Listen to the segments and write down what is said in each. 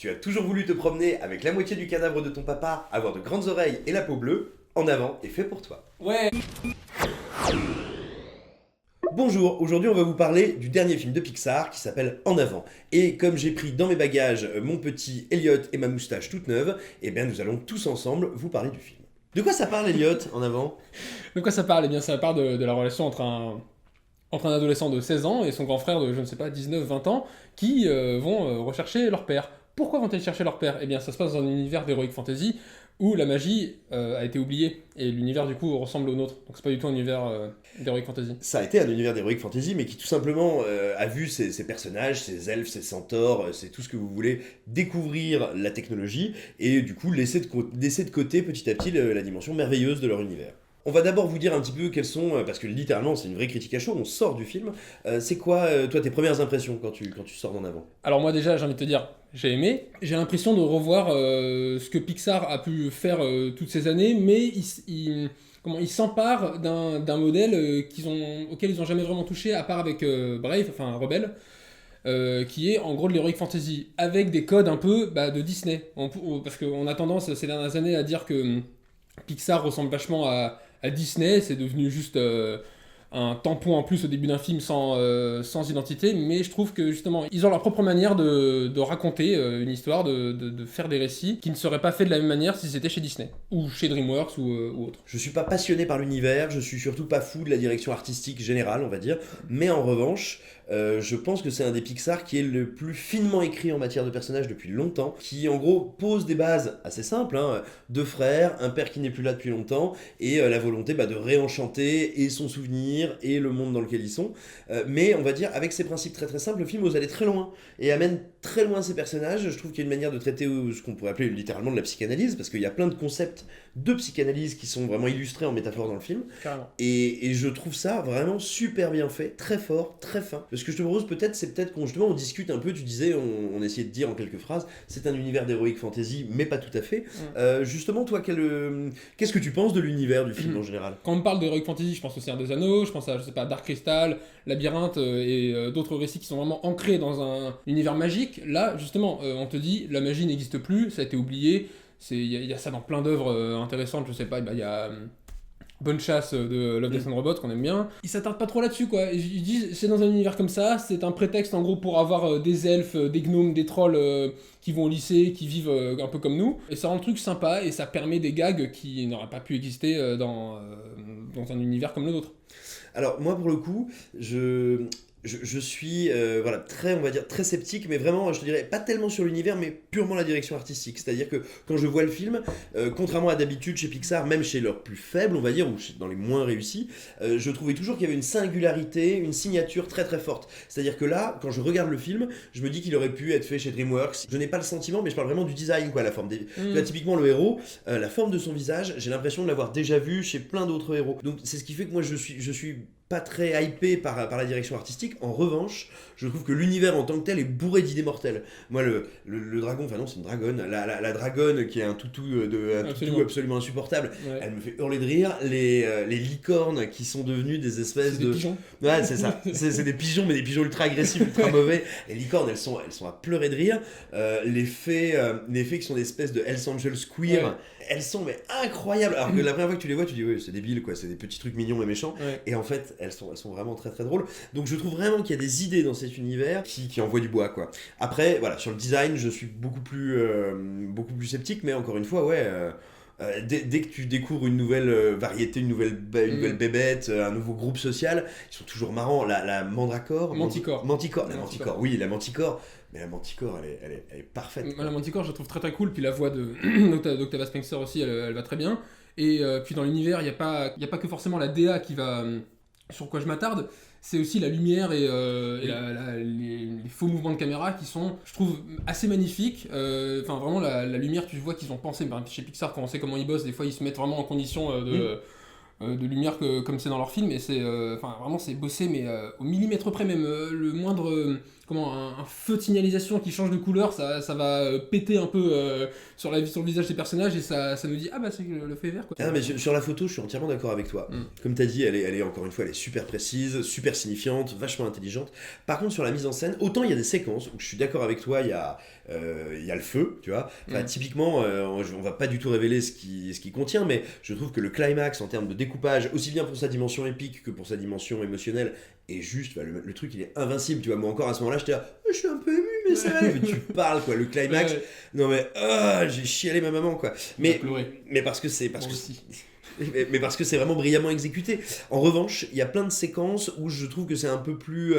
Tu as toujours voulu te promener avec la moitié du cadavre de ton papa, avoir de grandes oreilles et la peau bleue. En avant est fait pour toi. Ouais. Bonjour, aujourd'hui on va vous parler du dernier film de Pixar qui s'appelle En avant. Et comme j'ai pris dans mes bagages mon petit Elliot et ma moustache toute neuve, eh bien nous allons tous ensemble vous parler du film. De quoi ça parle Elliot, En avant? De quoi ça parle? Eh bien, ça parle de la relation entre un adolescent de 16 ans et son grand frère de, je ne sais pas, 19, 20 ans, qui vont rechercher leur père. Pourquoi vont-ils chercher leur père? Eh bien, ça se passe dans un univers d'Heroic Fantasy où la magie a été oubliée et l'univers du coup ressemble au nôtre. Donc c'est pas du tout un univers d'Heroic Fantasy. Ça a été un univers d'Heroic Fantasy, mais qui tout simplement a vu ses personnages, ses elfes, ses centaures, c'est tout ce que vous voulez, découvrir la technologie et du coup laisser de côté petit à petit la dimension merveilleuse de leur univers. On va d'abord vous dire un petit peu quelles sont, parce que littéralement c'est une vraie critique à chaud, on sort du film. C'est quoi, toi, tes premières impressions quand tu sors d'en avant? Alors moi déjà, j'ai envie de te dire, j'ai aimé. J'ai l'impression de revoir ce que Pixar a pu faire toutes ces années, mais ils s'emparent d'un modèle auquel ils n'ont jamais vraiment touché, à part avec Brave, enfin Rebelle. Qui est en gros de l'heroic fantasy, avec des codes un peu de Disney. Parce qu'on a tendance ces dernières années à dire que Pixar ressemble vachement à Disney, c'est devenu juste un tampon en plus au début d'un film sans identité, mais je trouve que justement ils ont leur propre manière de raconter une histoire, de faire des récits qui ne seraient pas faits de la même manière si c'était chez Disney, ou chez DreamWorks ou autre. Je suis pas passionné par l'univers, je suis surtout pas fou de la direction artistique générale, on va dire, mais en revanche, je pense que c'est un des Pixar qui est le plus finement écrit en matière de personnages depuis longtemps, qui en gros pose des bases assez simples, hein, deux frères, un père qui n'est plus là depuis longtemps, et la volonté de réenchanter et son souvenir et le monde dans lequel ils sont. Mais on va dire, avec ces principes très très simples, le film ose aller très loin, et amène très loin ces personnages. Je trouve qu'il y a une manière de traiter ce qu'on pourrait appeler littéralement de la psychanalyse, parce qu'il y a plein de concepts de psychanalyse qui sont vraiment illustrés en métaphore dans le film. Carrément. Et je trouve ça vraiment super bien fait, très fort, très fin. Ce que je te propose peut-être, c'est peut-être qu'on justement on discute un peu, tu disais, on essayait de dire en quelques phrases, c'est un univers d'heroic fantasy, mais pas tout à fait. Justement, toi, qu'est-ce que tu penses de l'univers du film en général? Quand on me parle d'Heroic Fantasy, je pense au Seigneur des Anneaux, je pense à, je sais pas, Dark Crystal, Labyrinthe et d'autres récits qui sont vraiment ancrés dans un univers magique. Là, justement, on te dit, la magie n'existe plus, ça a été oublié. Il y a ça dans plein d'œuvres intéressantes, je sais pas, il y a Bonne Chasse de Love, Death and Robots qu'on aime bien. Ils s'attardent pas trop là-dessus, quoi. Ils disent, c'est dans un univers comme ça, c'est un prétexte en gros pour avoir des elfes, des gnomes, des trolls qui vont au lycée, qui vivent un peu comme nous. Et ça rend le truc sympa et ça permet des gags qui n'auraient pas pu exister dans un univers comme le nôtre. Alors moi pour le coup, je suis voilà, très, on va dire, très sceptique, mais vraiment, je te dirais, pas tellement sur l'univers, mais purement la direction artistique. C'est-à-dire que quand je vois le film, contrairement à d'habitude chez Pixar, même chez leurs plus faibles, on va dire, ou dans les moins réussis, je trouvais toujours qu'il y avait une singularité, une signature très très forte. C'est-à-dire que là, quand je regarde le film, je me dis qu'il aurait pu être fait chez DreamWorks. Je n'ai pas le sentiment, mais je parle vraiment du design, quoi, la forme des... Là, typiquement, le héros, la forme de son visage, j'ai l'impression de l'avoir déjà vu chez plein d'autres héros. Donc c'est ce qui fait que moi, je suis pas très hypé par la direction artistique. En revanche, je trouve que l'univers en tant que tel est bourré d'idées mortelles. Moi, le dragon, enfin non, c'est une dragonne. La dragonne qui est un toutou, toutou absolument insupportable, Ouais. elle me fait hurler de rire. Les licornes qui sont devenues des espèces C'est des de... pigeons. Ouais, c'est ça. C'est des pigeons, mais des pigeons ultra agressifs, ultra mauvais. Les licornes, elles sont à pleurer de rire. Les fées qui sont des espèces de Hells Angels queer, Ouais. elles sont mais incroyables. Alors que la première fois que tu les vois, tu dis, oui, c'est débile, quoi. C'est des petits trucs mignons et méchants. Ouais. Et en fait, elles sont vraiment très très drôles. Donc je trouve vraiment qu'il y a des idées dans cet univers qui envoient du bois, quoi. Après, voilà, sur le design, je suis beaucoup plus sceptique, mais encore une fois, ouais. Dès que tu découvres une nouvelle variété, une nouvelle bébête, un nouveau groupe social, ils sont toujours marrants. La Mandracore. Manticore. La Manticore, oui, la Manticore. Mais la Manticore, elle est parfaite. Moi, la Manticore, je la trouve très très cool. Puis la voix d'Octavia Spencer aussi, elle va très bien. Et puis dans l'univers, il n'y a pas que forcément la DA qui va. Sur quoi je m'attarde, c'est aussi la lumière et les faux mouvements de caméra qui sont, je trouve, assez magnifiques. Enfin, vraiment, la lumière, tu vois qu'ils ont pensé. Chez Pixar, quand on sait comment ils bossent, des fois ils se mettent vraiment en condition de lumière comme c'est dans leur film, et c'est enfin vraiment c'est bossé, mais au millimètre près, même le moindre un feu de signalisation qui change de couleur, ça va péter un peu sur le visage des personnages, et ça nous dit ah bah c'est le feu est vert quoi. Ah, mais sur la photo, je suis entièrement d'accord avec toi. Comme tu as dit, elle est encore une fois, elle est super précise, super signifiante, vachement intelligente. Par contre, sur la mise en scène, autant il y a des séquences où je suis d'accord avec toi, il y a le feu, tu vois. Enfin, typiquement, on va pas du tout révéler ce qui contient, mais je trouve que le climax en termes de découpage, aussi bien pour sa dimension épique que pour sa dimension émotionnelle, est juste, le truc il est invincible, tu vois. Moi encore à ce moment-là, j'étais là, je suis un peu ému, mais ça va. Mais tu parles quoi, le climax. Ouais. Non mais j'ai chialé ma maman quoi. Mais parce que c'est mais parce que c'est vraiment brillamment exécuté. En revanche, il y a plein de séquences où je trouve que c'est un peu plus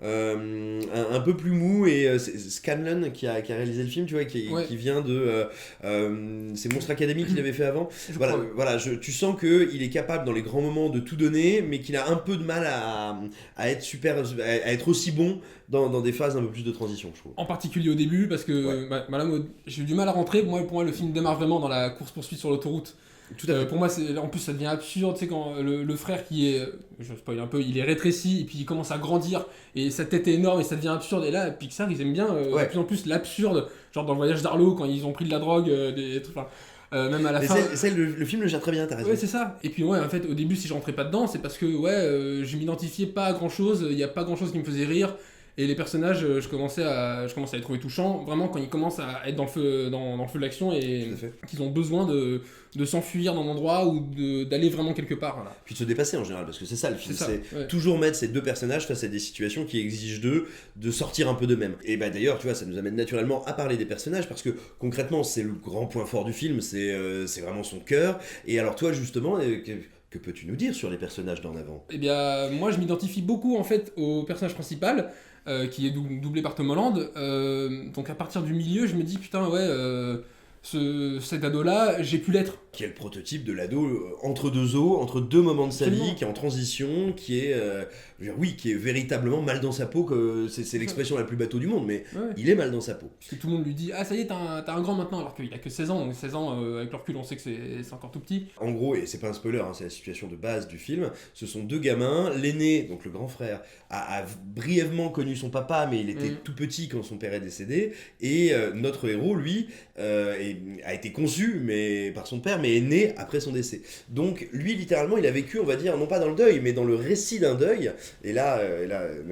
un peu plus mou, et c'est Scanlon qui a réalisé le film, tu vois, qui vient de c'est Monstre Academy qu'il avait fait avant. Tu sens que il est capable dans les grands moments de tout donner, mais qu'il a un peu de mal à être aussi bon dans des phases un peu plus de transition, je trouve. En particulier au début, parce que j'ai eu du mal à rentrer. Pour moi, le film démarre vraiment dans la course-poursuite sur l'autoroute. Tout à fait. Pour moi, en plus, ça devient absurde, tu sais, quand le frère qui est, je spoil un peu, il est rétréci, et puis il commence à grandir, et sa tête est énorme, et ça devient absurde. Et là, Pixar, ils aiment bien de plus en plus l'absurde, genre dans le voyage d'Arlo, quand ils ont pris de la drogue, des trucs, même à la fin. Le film le gère très bien, t'as raison. Ouais, c'est ça. Et puis, en fait, au début, si je rentrais pas dedans, c'est parce que, je m'identifiais pas à grand chose, il y a pas grand chose qui me faisait rire. Et les personnages, je commençais à les trouver touchants, vraiment quand ils commencent à être dans le feu de l'action, et qu'ils ont besoin de s'enfuir d'un endroit ou d'aller vraiment quelque part. Voilà. Puis de se dépasser en général, parce que c'est ça le film, c'est toujours mettre ces deux personnages face à des situations qui exigent d'eux de sortir un peu d'eux-mêmes. Et bah d'ailleurs, tu vois, ça nous amène naturellement à parler des personnages, parce que concrètement, c'est le grand point fort du film, c'est vraiment son cœur. Et alors toi, justement... Que peux-tu nous dire sur les personnages d'en avant ? Eh bien, moi, je m'identifie beaucoup en fait au personnage principal, qui est doublé par Tom Holland. Donc à partir du milieu, je me dis putain cet ado-là, j'ai pu l'être. Qui est le prototype de l'ado entre deux eaux, entre deux moments de sa Absolument. vie, qui est en transition, qui est véritablement mal dans sa peau, que c'est l'expression la plus bateau du monde, mais il est mal dans sa peau. Parce que tout le monde lui dit ah ça y est, t'as un grand maintenant, alors qu'il a que 16 ans, donc 16 ans avec le recul on sait que c'est encore tout petit. En gros, et c'est pas un spoiler, c'est la situation de base du film, ce sont deux gamins, l'aîné, donc le grand frère, a brièvement connu son papa, mais il était tout petit quand son père est décédé, et notre héros, lui, a été conçu par son père, mais est né après son décès. Donc lui, littéralement, il a vécu, on va dire, non pas dans le deuil, mais dans le récit d'un deuil. Et là,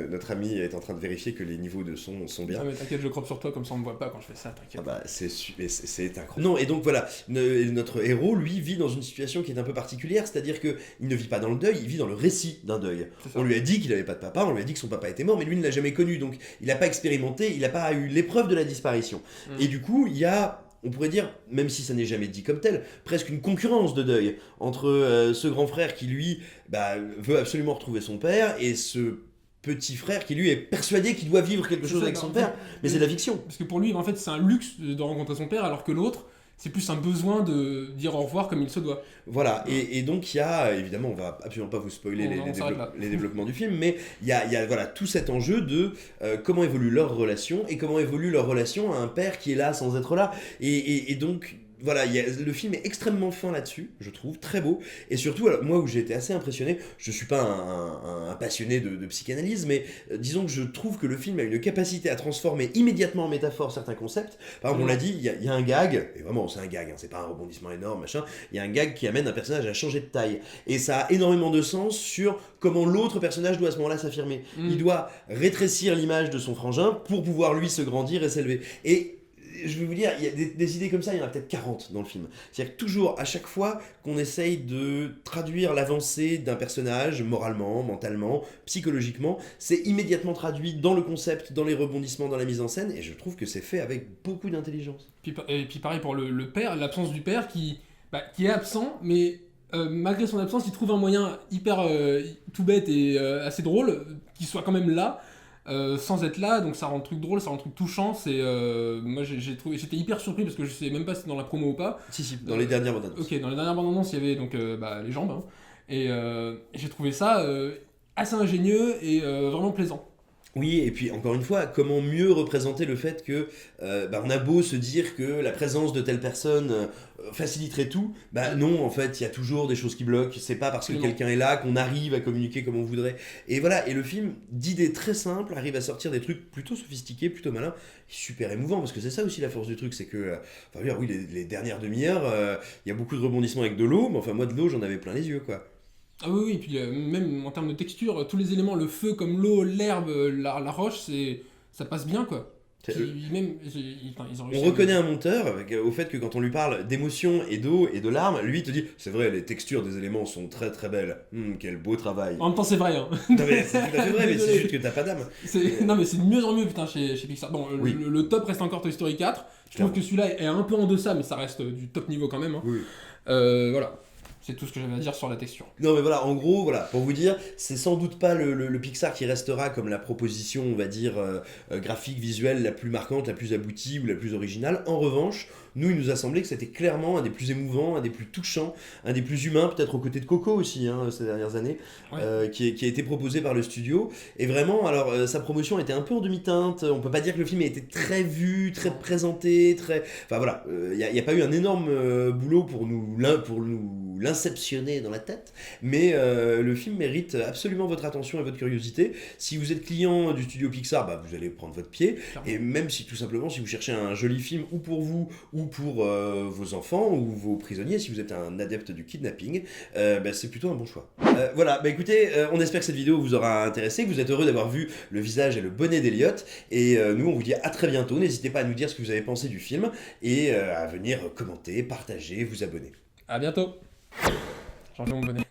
notre ami est en train de vérifier que les niveaux de son sont bien. Ah mais t'inquiète, je crois sur toi, comme ça on me voit pas quand je fais ça, t'inquiète. Ah bah, c'est incroyable. Non, et donc voilà, notre héros, lui, vit dans une situation qui est un peu particulière, c'est-à-dire qu'il ne vit pas dans le deuil, il vit dans le récit d'un deuil. On lui a dit qu'il n'avait pas de papa, on lui a dit que son papa était mort, mais lui ne l'a jamais connu, donc il n'a pas expérimenté, il n'a pas eu l'épreuve de la disparition. Et du coup, il y a... On pourrait dire, même si ça n'est jamais dit comme tel, presque une concurrence de deuil entre ce grand frère qui, lui, veut absolument retrouver son père, et ce petit frère qui, lui, est persuadé qu'il doit vivre quelque chose avec son père, mais c'est de la fiction. Parce que pour lui, en fait, c'est un luxe de rencontrer son père, alors que l'autre, c'est plus un besoin de dire au revoir comme il se doit. Voilà, et donc il y a, évidemment, on va absolument pas vous spoiler les développements du film, mais il y a voilà, tout cet enjeu de comment évolue leur relation, et comment évolue leur relation à un père qui est là sans être là. Et donc... Voilà, le film est extrêmement fin là-dessus, je trouve, très beau. Et surtout, alors, moi où j'ai été assez impressionné, je suis pas un passionné de psychanalyse, mais disons que je trouve que le film a une capacité à transformer immédiatement en métaphore certains concepts. Par exemple, on l'a dit, il y a un gag, et vraiment c'est un gag, c'est pas un rebondissement énorme, machin, il y a un gag qui amène un personnage à changer de taille. Et ça a énormément de sens sur comment l'autre personnage doit à ce moment-là s'affirmer. Il doit rétrécir l'image de son frangin pour pouvoir lui se grandir et s'élever. Et je vais vous dire, il y a des idées comme ça, il y en a peut-être 40 dans le film. C'est-à-dire que toujours, à chaque fois qu'on essaye de traduire l'avancée d'un personnage, moralement, mentalement, psychologiquement, c'est immédiatement traduit dans le concept, dans les rebondissements, dans la mise en scène, et je trouve que c'est fait avec beaucoup d'intelligence. Et puis pareil pour le père, l'absence du père qui est absent, mais malgré son absence, il trouve un moyen hyper tout bête et assez drôle, qu'il soit quand même là, sans être là, donc ça rend le truc drôle, ça rend le truc touchant. Moi j'étais hyper surpris parce que je sais même pas si c'est dans la promo ou pas. Si, dans les dernières bandes annonces. Ok, dans les dernières bandes annonces il y avait donc les jambes, hein, et j'ai trouvé ça assez ingénieux et vraiment plaisant. Oui, et puis encore une fois, comment mieux représenter le fait que on a beau se dire que la présence de telle personne faciliterait tout, bah non, en fait, il y a toujours des choses qui bloquent. C'est pas parce que Absolument. quelqu'un est là qu'on arrive à communiquer comme on voudrait. Et voilà, et le film, d'idées très simples, arrive à sortir des trucs plutôt sophistiqués, plutôt malins, super émouvants, parce que c'est ça aussi la force du truc, c'est que, enfin, je veux dire, oui, les dernières demi-heures, il y a beaucoup de rebondissements avec de l'eau, mais enfin, moi, de l'eau, j'en avais plein les yeux, quoi. Ah oui, oui, et puis même en termes de texture, tous les éléments, le feu comme l'eau, l'herbe, la roche, ça passe bien quoi. C'est- Puis même, enfin, ils ont On réussi à reconnaît un monteur au fait que quand on lui parle d'émotion et d'eau et de larmes, lui il te dit c'est vrai, les textures des éléments sont très très belles. Quel beau travail. En même temps, c'est vrai, hein. Non mais c'est tout à fait vrai, mais c'est Désolé. juste que t'as pas d'âme. Non, mais c'est de mieux en mieux, putain, chez Pixar. Bon, Oui, le top reste encore Toy Story 4. Je trouve clairement. que celui-là est un peu en deçà, mais ça reste du top niveau quand même, hein. Oui. Voilà. C'est tout ce que j'avais à dire sur la texture. Non mais voilà, en gros, voilà, pour vous dire, c'est sans doute pas le Pixar qui restera comme la proposition, on va dire, graphique, visuelle la plus marquante, la plus aboutie ou la plus originale. En revanche, nous, il nous a semblé que c'était clairement un des plus émouvants, un des plus touchants, un des plus humains, peut-être aux côtés de Coco aussi, hein, ces dernières années, Ouais. qui a été proposé par le studio. Et vraiment, alors, sa promotion était un peu en demi-teinte, on peut pas dire que le film a été très vu, très présenté, très... Enfin voilà, il n'y a pas eu un énorme boulot pour nous l'inceptionner dans la tête, mais le film mérite absolument votre attention et votre curiosité. Si vous êtes client du studio Pixar, bah, vous allez prendre votre pied, Clairement. et même si tout simplement si vous cherchez un joli film ou pour vous ou pour vos enfants ou vos prisonniers, si vous êtes un adepte du kidnapping, bah, c'est plutôt un bon choix. Voilà, bah écoutez, on espère que cette vidéo vous aura intéressé, que vous êtes heureux d'avoir vu le visage et le bonnet d'Eliott, et nous on vous dit à très bientôt. N'hésitez pas à nous dire ce que vous avez pensé du film et à venir commenter, partager, vous abonner. À bientôt. J'ai enlevé mon bonnet.